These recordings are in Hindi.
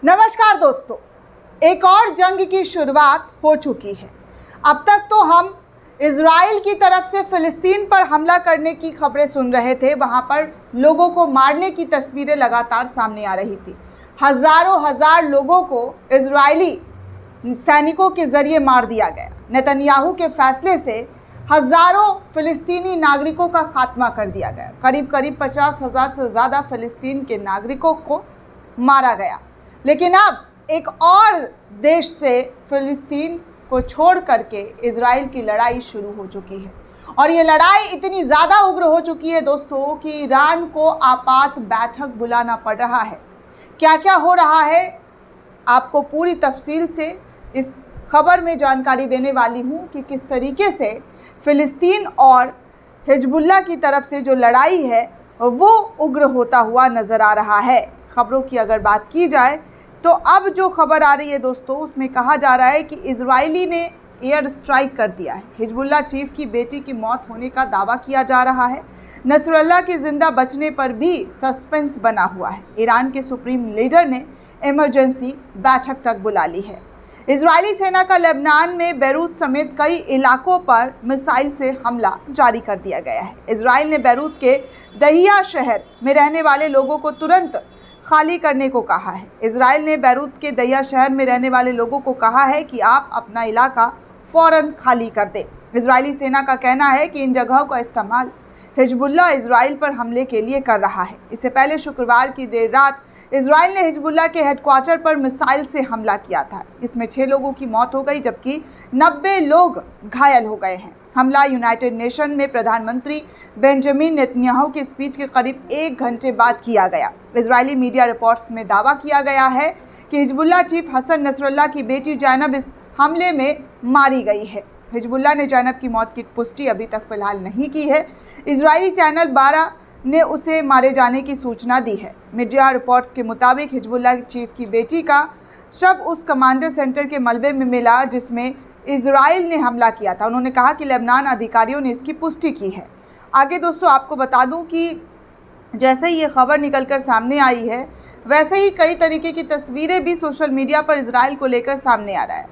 नमस्कार दोस्तों, एक और जंग की शुरुआत हो चुकी है। अब तक तो हम इजराइल की तरफ से फिलिस्तीन पर हमला करने की खबरें सुन रहे थे। वहां पर लोगों को मारने की तस्वीरें लगातार सामने आ रही थी। हजार लोगों को इजरायली सैनिकों के जरिए मार दिया गया। नेतन्याहू के फैसले से हजारों फिलिस्तीनी नागरिकों का खात्मा कर दिया गया। करीब 50,000 से ज़्यादा फिलिस्तीन के नागरिकों को मारा गया। लेकिन अब एक और देश से फिलिस्तीन को छोड़ करके इजराइल की लड़ाई शुरू हो चुकी है और ये लड़ाई इतनी ज़्यादा उग्र हो चुकी है दोस्तों कि ईरान को आपात बैठक बुलाना पड़ रहा है। क्या क्या हो रहा है आपको पूरी तफसील से इस खबर में जानकारी देने वाली हूँ कि किस तरीके से फिलिस्तीन और हिजबुल्लाह की तरफ से जो लड़ाई है वो उग्र होता हुआ नज़र आ रहा है। खबरों की अगर बात की जाए तो अब जो खबर आ रही है दोस्तों, उसमें कहा जा रहा है कि इजरायली ने एयर स्ट्राइक कर दिया है। हिजबुल्लाह चीफ की बेटी की मौत होने का दावा किया जा रहा है। नसरल्लाह के जिंदा बचने पर भी सस्पेंस बना हुआ है। ईरान के सुप्रीम लीडर ने इमरजेंसी बैठक तक बुला ली है। इजरायली सेना का लेबनान में बैरूत समेत कई इलाकों पर मिसाइल से हमला जारी कर दिया गया है। इजराइल ने बैरूत के दहिया शहर में रहने वाले लोगों को तुरंत खाली करने को कहा है। इजराइल ने बैरूत के दहिया शहर में रहने वाले लोगों को कहा है कि आप अपना इलाका फ़ौरन खाली कर दें। इजरायली सेना का कहना है कि इन जगहों का इस्तेमाल हिजबुल्लाह इजराइल पर हमले के लिए कर रहा है। इससे पहले शुक्रवार की देर रात इजराइल ने हिजबुल्लाह के हेडक्वार्टर पर मिसाइल से हमला किया था। इसमें 6 लोगों की मौत हो गई जबकि 90 लोग घायल हो गए हैं। हमला यूनाइटेड नेशन में प्रधानमंत्री बेंजामिन नेतन्याहू की स्पीच के करीब 1 घंटे बाद किया गया। इजरायली मीडिया रिपोर्ट्स में दावा किया गया है कि हिजबुल्लाह चीफ हसन नसरल्लाह की बेटी जैनब इस हमले में मारी गई है। हिजबुल्लाह ने जैनब की मौत की पुष्टि अभी तक फिलहाल नहीं की है। इजरायली चैनल 12 ने उसे मारे जाने की सूचना दी है। मीडिया रिपोर्ट्स के मुताबिक हिजबुल्लाह चीफ की बेटी का शव उस कमांडर सेंटर के मलबे में मिला जिसमें इजराइल ने हमला किया था। उन्होंने कहा कि लेबनान अधिकारियों ने इसकी पुष्टि की है। आगे दोस्तों आपको बता दूं कि जैसे ही ये खबर निकलकर सामने आई है वैसे ही कई तरीके की तस्वीरें भी सोशल मीडिया पर इजराइल को लेकर सामने आ रहा है।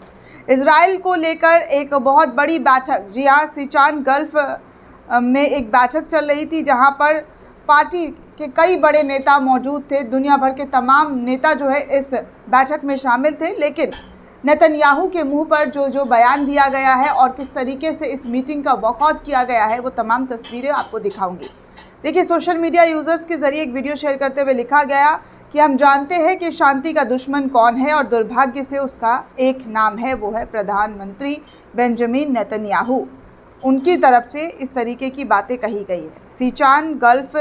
इजराइल को लेकर एक बहुत बड़ी बैठक, जी हाँ, सिचान गल्फ में एक बैठक चल रही थी जहाँ पर पार्टी के कई बड़े नेता मौजूद थे। दुनिया भर के तमाम नेता जो है इस बैठक में शामिल थे। लेकिन नेतन्याहू के मुंह पर जो बयान दिया गया है और किस तरीके से इस मीटिंग का वॉकआउट किया गया है वो तमाम तस्वीरें आपको दिखाऊंगी। देखिए, सोशल मीडिया यूज़र्स के ज़रिए एक वीडियो शेयर करते हुए लिखा गया कि हम जानते हैं कि शांति का दुश्मन कौन है और दुर्भाग्य से उसका एक नाम है, वो है प्रधानमंत्री बेंजामिन नेतन्याहू। उनकी तरफ से इस तरीके की बातें कही गई है। सिचान गल्फ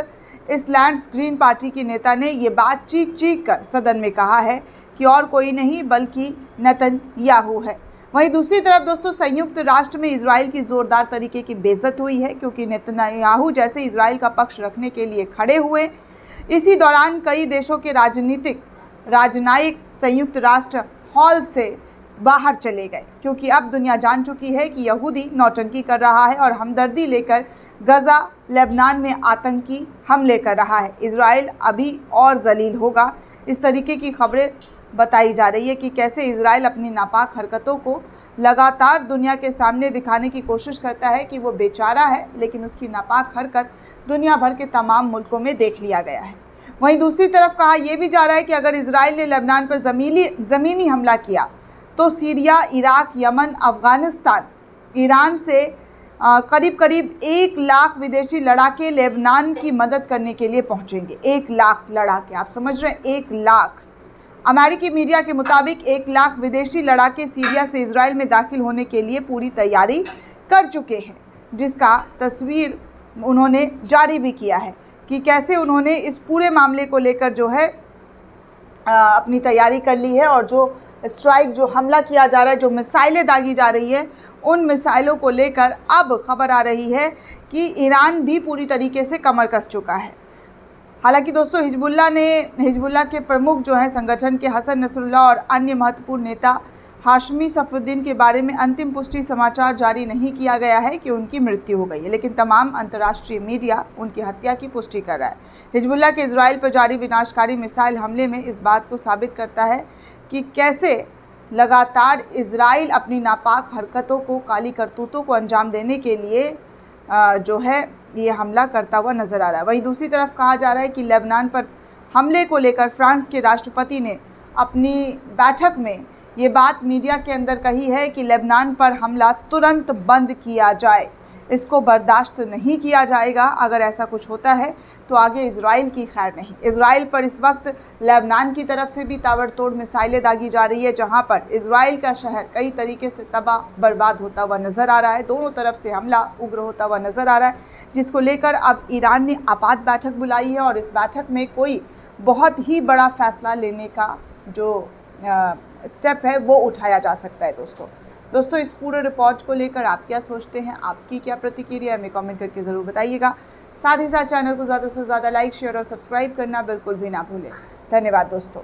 इसलैंड्स ग्रीन पार्टी की नेता ने ये बात चीख कर सदन में कहा है कि और कोई नहीं बल्कि नेतन्याहू है। वहीं दूसरी तरफ दोस्तों संयुक्त राष्ट्र में इजराइल की ज़ोरदार तरीके की बेइज्जत हुई है क्योंकि नेतन्याहू जैसे इजराइल का पक्ष रखने के लिए खड़े हुए। इसी दौरान कई देशों के राजनयिक संयुक्त राष्ट्र हॉल से बाहर चले गए क्योंकि अब दुनिया जान चुकी है कि यहूदी नौटंकी कर रहा है और हमदर्दी लेकर गजा लेबनान में आतंकी हमले कर रहा है। इजराइल अभी और जलील होगा। इस तरीके की खबरें बताई जा रही है कि कैसे इजराइल अपनी नापाक हरकतों को लगातार दुनिया के सामने दिखाने की कोशिश करता है कि वो बेचारा है, लेकिन उसकी नापाक हरकत दुनिया भर के तमाम मुल्कों में देख लिया गया है। वहीं दूसरी तरफ कहा यह भी जा रहा है कि अगर इजराइल ने लेबनान पर ज़मीनी हमला किया तो Syria, Iraq, Yemen, Afghanistan, Iran से करीब 1 लाख विदेशी लड़ाके लेबनान की मदद करने के लिए पहुंचेंगे। 1 लाख लड़ाके, आप समझ रहे हैं, 1 लाख। अमेरिकी मीडिया के मुताबिक 1 लाख विदेशी लड़ाके सीरिया से इजराइल में दाखिल होने के लिए पूरी तैयारी कर चुके हैं, जिसका तस्वीर उन्होंने जारी भी किया है कि कैसे उन्होंने इस पूरे मामले को लेकर जो है अपनी तैयारी कर ली है और जो स्ट्राइक, जो हमला किया जा रहा है, जो मिसाइलें दागी जा रही है, उन मिसाइलों को लेकर अब खबर आ रही है कि ईरान भी पूरी तरीके से कमर कस चुका है। हालांकि दोस्तों हिजबुल्लाह के प्रमुख जो हैं संगठन के हसन नसरुल्लाह और अन्य महत्वपूर्ण नेता हाशमी सफुद्दीन के बारे में अंतिम पुष्टि समाचार जारी नहीं किया गया है कि उनकी मृत्यु हो गई है, लेकिन तमाम अंतर्राष्ट्रीय मीडिया उनकी हत्या की पुष्टि कर रहा है। हिजबुल्लाह के इजराइल पर जारी विनाशकारी मिसाइल हमले में इस बात को साबित करता है कि कैसे लगातार इजराइल अपनी नापाक हरकतों को, काली करतूतों को अंजाम देने के लिए जो है ये हमला करता हुआ नज़र आ रहा है। वहीं दूसरी तरफ कहा जा रहा है कि लेबनान पर हमले को लेकर फ्रांस के राष्ट्रपति ने अपनी बैठक में ये बात मीडिया के अंदर कही है कि लेबनान पर हमला तुरंत बंद किया जाए, इसको बर्दाश्त नहीं किया जाएगा। अगर ऐसा कुछ होता है तो आगे इजराइल की खैर नहीं। इजराइल पर इस वक्त लेबनान की तरफ से भी ताबड़तोड़ मिसाइलें दागी जा रही है, जहां पर इजराइल का शहर कई तरीके से तबाह बर्बाद होता हुआ नज़र आ रहा है। दोनों तरफ से हमला उग्र होता हुआ नज़र आ रहा है, जिसको लेकर अब ईरान ने आपात बैठक बुलाई है और इस बैठक में कोई बहुत ही बड़ा फैसला लेने का जो स्टेप है वो उठाया जा सकता है। दोस्तों इस पूरे रिपोर्ट को लेकर आप क्या सोचते हैं, आपकी क्या प्रतिक्रिया है, हमें कमेंट करके ज़रूर बताइएगा। साथ ही साथ चैनल को ज़्यादा से ज़्यादा लाइक, शेयर और सब्सक्राइब करना बिल्कुल भी ना भूलें। धन्यवाद दोस्तों।